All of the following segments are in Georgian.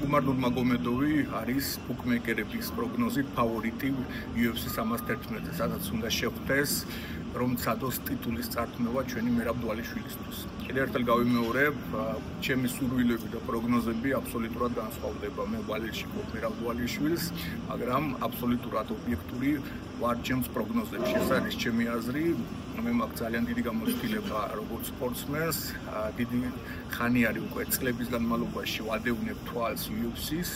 Umar Nurmagomedov არის ბუკმეიკერების პროგნოზით ფავორიტი UFC 311-ზე, სადაც უნდა შეხვდეს, რომ ცადოს ტიტულის წარქმევა ჩვენი მერაბ დვალიშვილისთვის. კიდევ ერთხელ გავიმეორებ, ჩემი სურვილები და პროგნოზები აბსოლუტურად განსხვავდება. მე ვალიშვილ მერაბ დვალიშვილს, მაგრამ აბსოლუტურად ობიექტური ვარ ჩემს პროგნოზებში. ეს არის ჩემი აზრი. მე მაქვს ძალიან დიდი გამოცდილება როგორც სპორტსმენს, დიდი ხანი არის უკვე წლების განმავლობაში ვადევნებ თვალს UFC-ს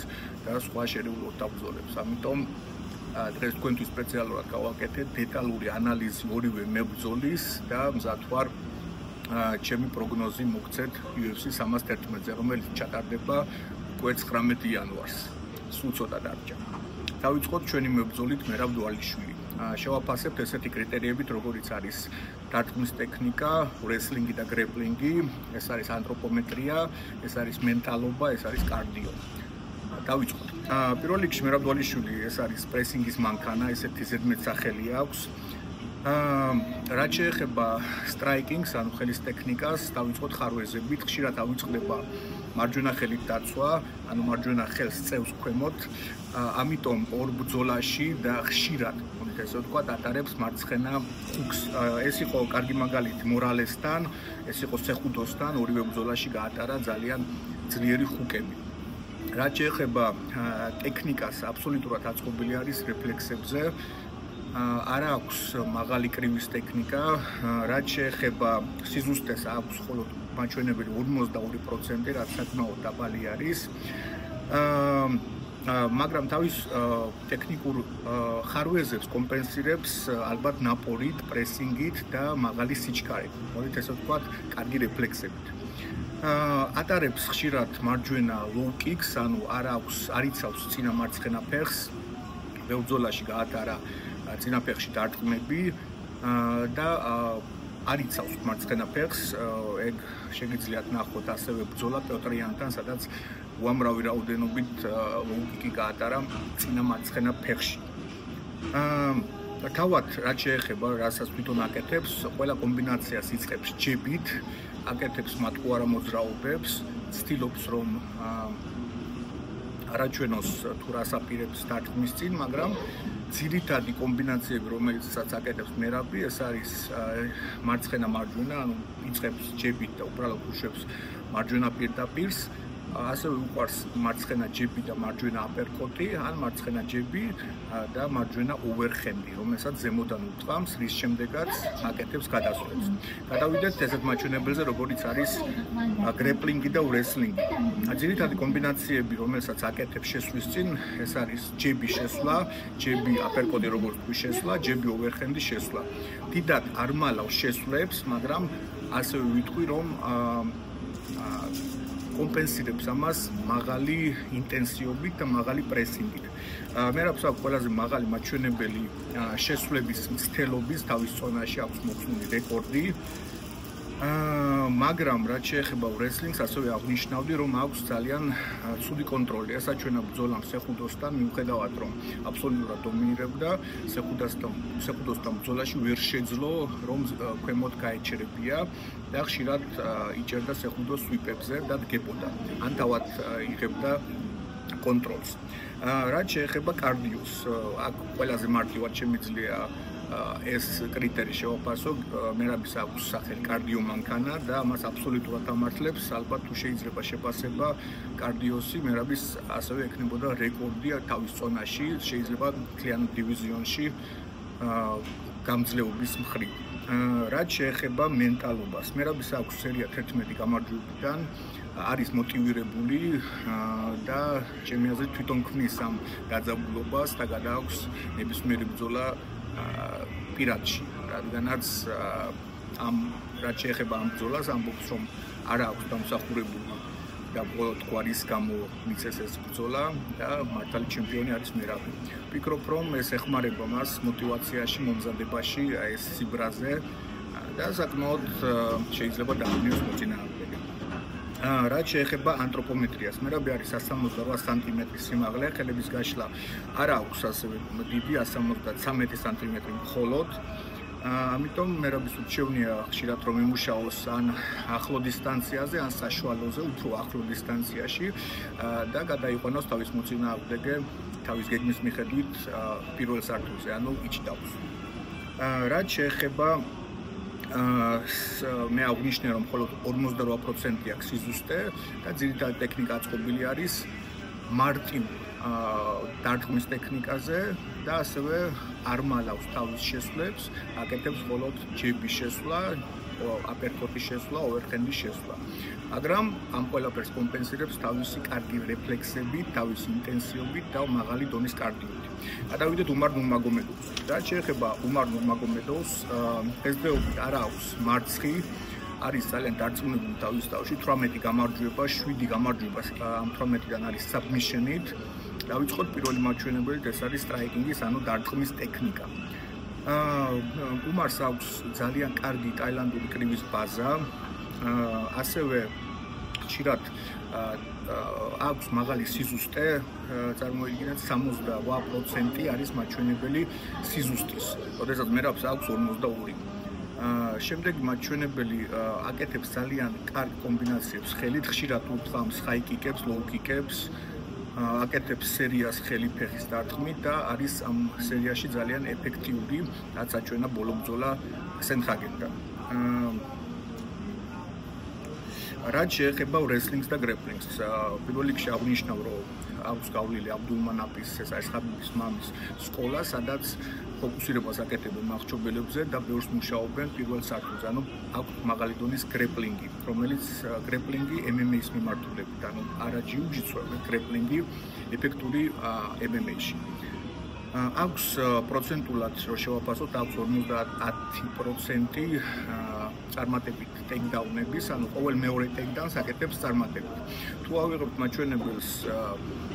და სხვა შერეულ დაბრძოლებს. ამიტომ დღეს თქვენთვის სპეციალურად გავაკეთე დეტალური ანალიზი ორივე მებრძოლის და მზად ვარ ჩემი პროგნოზი მოგცეთ UFC 311-ზე, რომელიც ჩატარდება უკვე 19 იანვარს. სულ ცოტა დარჩა. დავიწყოთ ჩვენი მებრძოლით მერაბ დვალიშვილი. შევაფასებთ ესეთი კრიტერიებით, როგორიც არის დარტყმის ტექნიკა, რესლინგი და გრეპლინგი, ეს არის ანთროპომეტრია, ეს არის მენტალობა, ეს არის კარდიო. დავიწყოთ. პირველ რიგში მერაბ დვალიშვილი ეს არის პრესინგის მანქანა, ესეთი ზედმეტ სახელი აქვს. რაც შეეხება სტრაიკინგს, ანუ ხელის ტექნიკას, დავიწყოთ ხარვეზებით, ხშირად ავიწყდება მარჯვენა ხელით დაცვა, ანუ მარჯვენა ხელს წევს ქვემოთ, ამიტომ ორ ბრძოლაში და ხშირად, ესე ვთქვათ, ატარებს მარცხენა ხუქს. ეს იყო კარგი მაგალითი მორალესთან, ეს იყო სეხუდოსთან, ორივე ბრძოლაში გაატარა ძალიან ძლიერი ხუკები. რაც შეეხება ტექნიკას, აბსოლუტურად აწყობილი არის რეფლექსებზე. არ აქვს მაღალი კრივის ტექნიკა, რაც შეეხება სიზუსტეს აქვს მხოლოდ მაჩვენებელი 52%, რაც საკმაოდ დაბალი არის. მაგრამ თავის ტექნიკურ ხარვეზებს კომპენსირებს ალბათ ნაპორით, პრესინგით და მაღალი სიჩქარით. მოდით ესე ვთქვათ, კარგი რეფლექსებით. ატარებს ხშირად მარჯვენა low kicks, ანუ არ იცავს წინა მარცხენა ფეხს. ბრძოლაში გაატარა წინა ფეხში დარტყმები და არ იცავს მარცხენა ფეხს. ეგ შეგიძლიათ ნახოთ ასევე ბრძოლა პეოტრიანთან, სადაც უამრავი რაოდენობით low kick-ი გაატარა წინა მარცხენა ფეხში. თავად რაც შეეხება, რასაც თვითონ აკეთებს, ყველა კომბინაციას იწყებს ჯებით, აკეთებს მატყუარა მოძრაობებს, ცდილობს რომ არაჩვენოს თუ რას აპირებს დარტყმის წინ, მაგრამ ძირითადი კომბინაციები, რომელიცაც აკეთებს მერაბი, ეს არის მარცხენა-მარჯვენა, ანუ იწყებს ჯებით და უბრალოდ უშვებს მარჯვენა პირდაპირს. ასევე უყვარს მარცხენა ჯები და მარჯვენა აპერკოტი, ან მარცხენა ჯები და მარჯვენა ოვერჰენდი, რომელსაც ზემოდან უტყამს, რის შემდეგაც აკეთებს გადასვლებს. გადავიდეთ ესეთ მაჩვენებელზე, როგორიც არის გრეპლინგი და რესლინგი. ძირითადი კომბინაციები, რომელსაც აკეთებს შესვლის წინ, ეს არის ჯები შესვლა, ჯები აპერკოტი როგორც თქვი შესვლა, ჯები ოვერჰენდი შესვლა. დიდად არ მალავს შესვლებს, მაგრამ ასევე ვიტყვი, რომ კომპენსირებს ამას მაღალი ინტენსივობით და მაღალი პრესინგით. მერაბს აქვს ყველაზე მაღალი მაჩვენებელი შესვლების მცდელობის თავის ზონაში აქვს მოხსნილი რეკორდი. მაგრამ რაც შეეხება რესლინგს, ასევე აღნიშნავდი, რომ აქვს ძალიან ცუდი კონტროლი. ესაჩვენა ბრძოლამ სეხუდოსთან, მიუხედავად რომ აბსოლუტურად დომინირებდა, სეხუდოსთან ბრძოლაში ვერ შეძლო, რომ ქვემოთ გაეჩერებია და ხშირად იჭერდა სეხუდოს სვიპებზე და დგებოდა. ან თავად იღებდა კონტროლს. რაც შეეხება კარდიოს, აქ ყველაზე მარტივად შემიძლია ეს კრიტერი შევაფასო, მერაბის აქვს სახელი კარდიო მანქანა და ამას აბსოლუტურად ამართლებს. ალბათ თუ შეიძლება შეფასება კარდიოსი, მერაბის ასევე ექნებოდა რეკორდი თავის ზონაში, შეიძლება მთლიან დივიზიონში გამძლეობის მხრივ. რაც შეეხება მენტალობას, მერაბის აქვს სერია 11 გამარჯვებიდან, არის მოტივირებული და ჩემი აზრით თვითონ ქმნის ამ დაძაბულობას და გადააქვს ნებისმიერი ბრძოლა პირადში, რადგანაც რაც შეეხება ამ ბრძოლას, ამბობს, რომ არ აქვს დამსახურებული და მხოლოდ გვარის გამო მიცეს ეს ბრძოლა და მართალი ჩემპიონი არის მერაბი. ვფიქრობ, რომ ეს ეხმარება მას მოტივაციაში, მომზადებაში, ეს სიბრაზე და საკმაოდ შეიძლება დაგვიოს მოწინააღმდეგე. რაც შეეხება ანთროპომეტრიას, მერაბი არის 168 სანტიმეტრის სიმაღლე, ხელების გაშლა არ აქვს ასევე დიდი 173 სანტიმეტრი მხოლოდ. ამიტომ მერაბის ურჩევნია ხშირად რომ იმუშაოს ან ახლო დისტანციაზე, ან საშუალოზე, უფრო ახლო დისტანციაში და გადაიყვანოს თავის მოწინააღმდეგე თავის გეგმის მიხედვით პირველ სართულზე, ანუ იჭდავს. რაც შეეხება მე აღნიშნე რომ მხოლოდ 48% აქვს სიზუსტე და ძირითადი ტექნიკა აწყობილი არის მარტივ დარტყმის ტექნიკაზე და ასევე არ მალავს თავის შესვლებს, აკეთებს მხოლოდ ჯების შესვლა, აპერკოტის შესვლა, ოვერჰენდის შესვლა. მაგრამ ამ ყველაფერს კომპენსირებს თავისი კარგი რეფლექსები, თავისი ინტენსივობით და მაღალი დონის კარდიოთი. გადავიდეთ უმარ-ნურმაგომედოვს. რაც შეეხება უმარ-ნურმაგომედოვს, დღესდღეობით არ აქვს მარცხი, არის ძალიან დარწმუნებული თავის თავში, 18 გამარჯვება, 7 გამარჯვება ამ 18-დან არის საბმიშენით. დავიწყოთ პირველი მაჩვენებელი, ეს არის სტრაიკინგის, ანუ დარტყმის ტექნიკა. უმარს აქვს ძალიან კარგი ტაილანდური კრივის ბაზა, ასევე ხშირად აქვს მაღალი სიზუსტე, წარმოიდგინეთ 68% არის მაჩვენებელი სიზუსტის, როდესაც მერაბს აქვს 42. შემდეგი მაჩვენებელი აკეთებს ძალიან კარგ კომბინაციებს ხელით, ხშირად უთხრამს ჰაი-კიკებს, ლოუ-კიკებს, აკეთებს სერიას ხელი ფეხის დარტყმით და არის ამ სერიაში ძალიან ეფექტიური, რაც აჩვენა ბოლო-ბრძოლა სენჰაგენთან. რაც შეეხება რესლინგს და გრეპლინგს, პირველ რიგში აღნიშნავ, რომ აქვს გავლილი აბდულმანაპის, ეს არის ხაბიბის მამის სკოლა, სადაც ფოკუსირებას აკეთებენ მახრჩობელებზე და ბევრს მუშაობენ პირველ სართულზე, ანუ აქვს მაღალი დონის გრეპლინგი, რომელიც გრეპლინგი MMA-ის მიმართულებით, ანუ არა ჯიუ-ჯიტსუ, გრეპლინგი ეფექტური MMA-ში. აქვს პროცენტულად, რომ შევაფასოთ, აქვს 50% წარმატებით ტეიქდაუნების, ანუ ყოველ მეორე ტეიქდაუნს აკეთებს წარმატებით. თუ ავიღებთ მაჩვენებელს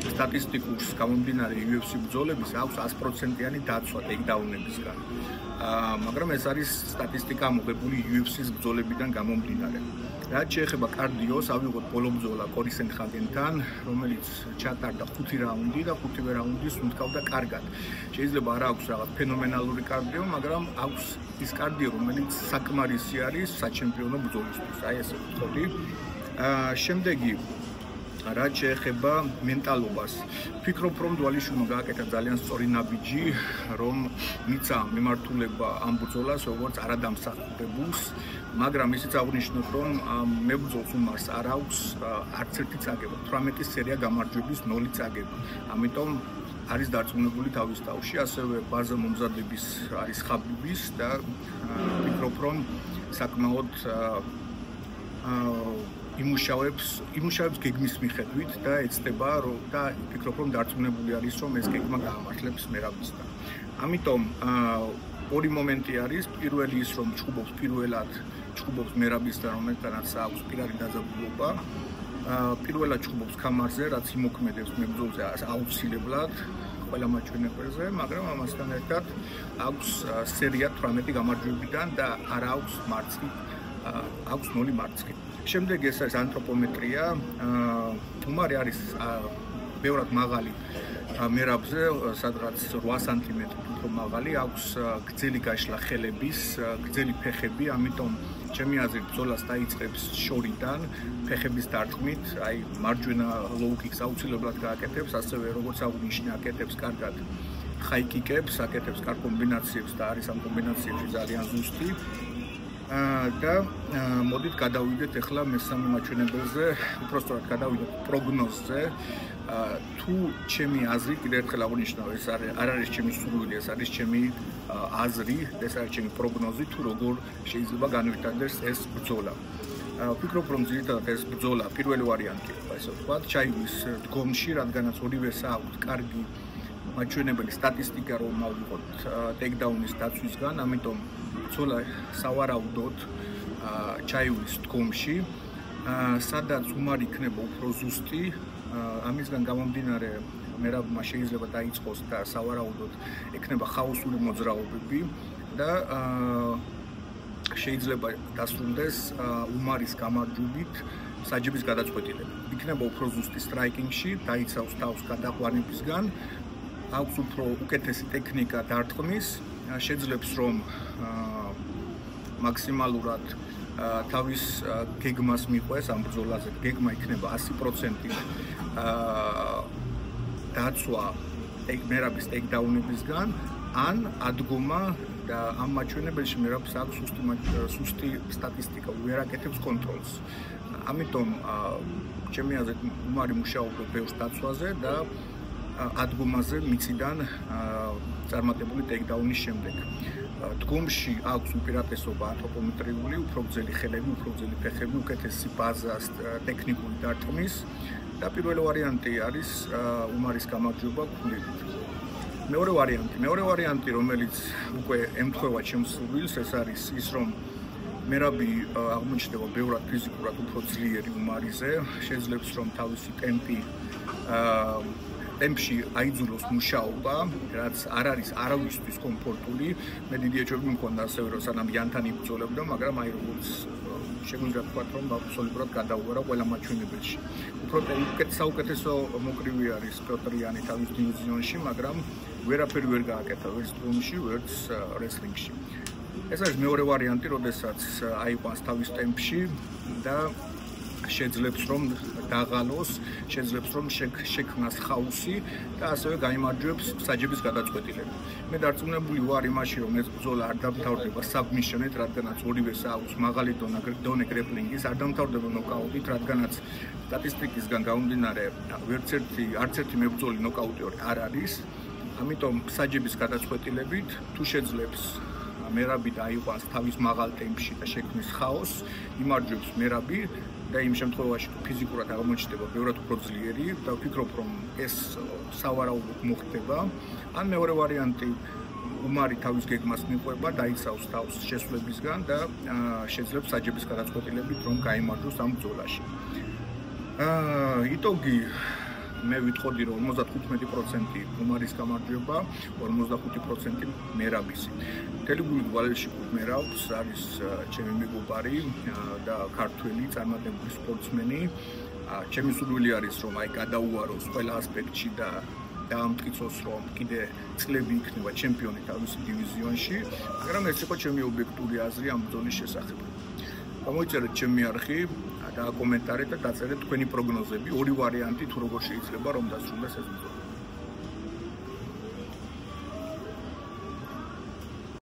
სტატისტიკურს გამომდინარე UFC ბრძოლების, აქვს 100%-იანი დაცვა ტეიქდაუნებისგან. მაგრამ ეს არის სტატისტიკა მოგებული UFC-ის ბრძოლებიდან გამომდინარე. რაც შეეხება კარდიოს, ავიღოთ ბოლო ბრძოლა კორი სენჰაგენთან, რომელიც ჩატარდა 5 რაუნდი და 5 რაუნდი სუნთქავდა კარგად. შეიძლება არ აქვს რაღაც ფენომენალური კარდიო, მაგრამ აქვს ის კარდიო, რომელიც საკმარისი არის საჩემპიონო ბრძოლისთვის. აი ესე ვთქვი. შემდეგი რაც შეეხება მენტალობას, ვფიქრობ, რომ დვალიშვილმა გააკეთა ძალიან სწორი ნაბიჯი, რომ მიცა მიმართულება ამ ბრძოლას როგორც არადამსახურებულს, მაგრამ ისიც აღნიშნოთ, რომ მებრძოლს უმარს არ აქვს არც ერთი წაგება, 18 სერია გამარჯვების 0 წაგება. ამიტომ არის დარწმუნებული თავის თავში, ასევე ბაზა მომზადების არის ხაბიბის და ვფიქრობ, რომ საკმაოდ იმუშავებს გეგმის მიხედვით და ეცდება და ვფიქრობ, რომ დარწმუნებული არის, რომ ეს გეგმა გაამართლებს მერაბისთან. ამიტომ ორი მომენტი არის, პირველი ის, რომ ჩხუბობს მერაბისთან, რომელთანაც აქვს პირადი დაძაბულობა. პირველად ჩხუბობს კამარზე, რაც იმოქმედებს მებრძოლზე აუცილებლად ყველა მაჩვენებელზე, მაგრამ ამასთან ერთად აქვს სერია 18 გამარჯვებიდან და არ აქვს მარცხი, აქვს 0 მარცხი. შემდეგ ეს არის ანთროპომეტრია. უმარი არის ბევრად მაღალი მერაბზე, სადღაც 8 სანტიმეტრით უფრო მაღალი, აქვს გრძელი გაშლა ხელების, გრძელი ფეხები, ამიტომ ჩემი აზრით ბრძოლას დაიწყებს შორიდან, ფეხების დარტყმით, აი მარჯვენა ლოუ-კიკს აუცილებლად გააკეთებს, ასევე როგორც აღნიშნე, აკეთებს კარგად ჰაი-კიკებს, აკეთებს კარგ კომბინაციებს და არის ამ კომბინაციებში ძალიან ზუსტი. და მოდით გადავიდეთ ახლა მესამე მაჩვენებელზე, უпростоრად გადავიდეთ პროგნოზზე. თუ ჩემი აზრი, კიდევ ერთხელ აღნიშნავ, ეს არ არის ჩემი სურვილი, ეს არის ჩემი აზრი, ეს არის ჩემი პროგნოზი, თუ როგორ შეიძლება განვითარდეს ეს ბრძოლა. ვფიქრობ, რომ ძირითადად ეს ბრძოლა პირველი ვარიანტია, ასე ვთქვათ, ჩაიგვის დგომში, რადგანაც ორივეს აქვს კარგი მაჩვენებელი სტატისტიკა, რომ ავიღოთ ტეიქდაუნის დაცვისგან, ამიტომ ბრძოლა სავარაუდოდ ჩაიგვის დგომში, სადაც უმარი იქნება უფრო ზუსტი. ამისგან გამომდინარე, მერაბმა შეიძლება დაიწყოს და სავარაუდოდ ექნება ხაოსური მოძრაობები და შეიძლება დასრულდეს უმარის გამარჯვებით საჯების გადაწყვეტილება. იქნება უფრო ზუსტი სტრაიკინგში, დაიცავს თავს გადაყვანებისგან, აქვს უფრო უკეთესი ტექნიკა დარტყმის შეძლებს რომ მაქსიმალურად თავის გეგმას მიყვეს ამ ბრძოლაზე. გეგმა იქნება 100% დაცვა მერაბის ტეიქდაუნებისგან ან ადგომა და ამ მაჩვენებელში მერაბს აქვს სუსტი სტატისტიკა, ვერ აკეთებს კონტროლს. ამიტომ ჩემი აზრით უმარი მუშაობდა ბევრ დაცვაზე და ადგომაზე მიწიდან წარმატებული ტეიქდაუნის შემდეგ. დგომში აქვს უპირატესობა ანთროპომეტრიული, უფრო გრძელი ხელები, უფრო გრძელი ფეხები, უკეთესი ბაზა ტექნიკური დარტყმის და პირველი ვარიანტი არის უმარის გამარჯვება ქულებით. მეორე ვარიანტი, რომელიც უკვე ემთხვევა ჩემს სურვილს, ეს არის ის, რომ მერაბი აღმოჩნდება ბევრად ფიზიკურად უფრო ძლიერი უმარიზე, შეძლებს რომ თავისი ტემპში აიძულოს მუშაობა, რაც არ არის არავისთვის კომფორტული. მე დიდი ეჭვები მქონდა ასევე, რომ სანამ იანთან იბრძოლებდა, მაგრამ აი როგორც შეგვიძლია ვთქვათ, რომ აბსოლუტურად გადაუვარა ყველა მაჩვენებელში. უფრო საუკეთესო მოკრივი არის პიოტრიანი თავის დივიზიონში, მაგრამ ვერაფერი ვერ გააკეთა, ვერც დგომში, ვერც რესლინგში. ეს არის მეორე ვარიანტი, როდესაც აიყვანს თავის ტემპში და შეძლებს რომ დაღალოს, შეძლებს რომ შექმნას ხაუსი და ასევე გაიმარჯვებს საჯების გადაწყვეტილებით. მე დარწმუნებული ვარ იმაში, რომ ეს ბრძოლა არ დამთავრდება საბმიშნით, რადგანაც ორივეს აქვს მაღალი დონე გრეპლინგის, არ დამთავრდება ნოკაუტით, რადგანაც სტატისტიკისგან გამომდინარე არც ერთი მებრძოლი ნოკაუტიორი არ არის. ამიტომ საჯების გადაწყვეტილებით თუ შეძლებს მერაბი დაიყვანს თავის მაღალ ტემპში და შექმნის ხაოსს, იმარჯვებს მერაბი და იმ შემთხვევაში თუ ფიზიკურად აღმოჩნდება ბევრად უფრო ძლიერი და ვფიქრობ რომ ეს სავარაუდოდ მოხდება. ან მეორე ვარიანტი, უმარი თავის გეგმას მიყვება, დაიცავს თავს შესვლებისგან და შეძლებს საჯების გადაწყვეტილებით რომ გაიმარჯვოს ამ ბრძოლაში. იტოგი მე ვიტყოდი რომ 55% უმარის გამარჯვება, 55% მერაბისი. ტელეგული გვალერში მერაბს არის ჩემი მეგობარი და ქართველი წარმატებული სპორტსმენი. ჩემი სურვილი არის რომ აი გადაუაროს ყველა ასპექტში და დაამტკიცოს რომ კიდე წლები იქნება ჩემპიონი თავის დივიზიონში, მაგრამ ეს იყო ჩემი ობიექტური აზრი ამ ბრძოლის შესახებ. გამოიწერეთ ჩემი არხი და კომენტარით და დაწერეთ თქვენი პროგნოზები, ორი ვარიანტი თუ როგორ შეიძლება რომ დასრულდეს ეს ბრძოლა.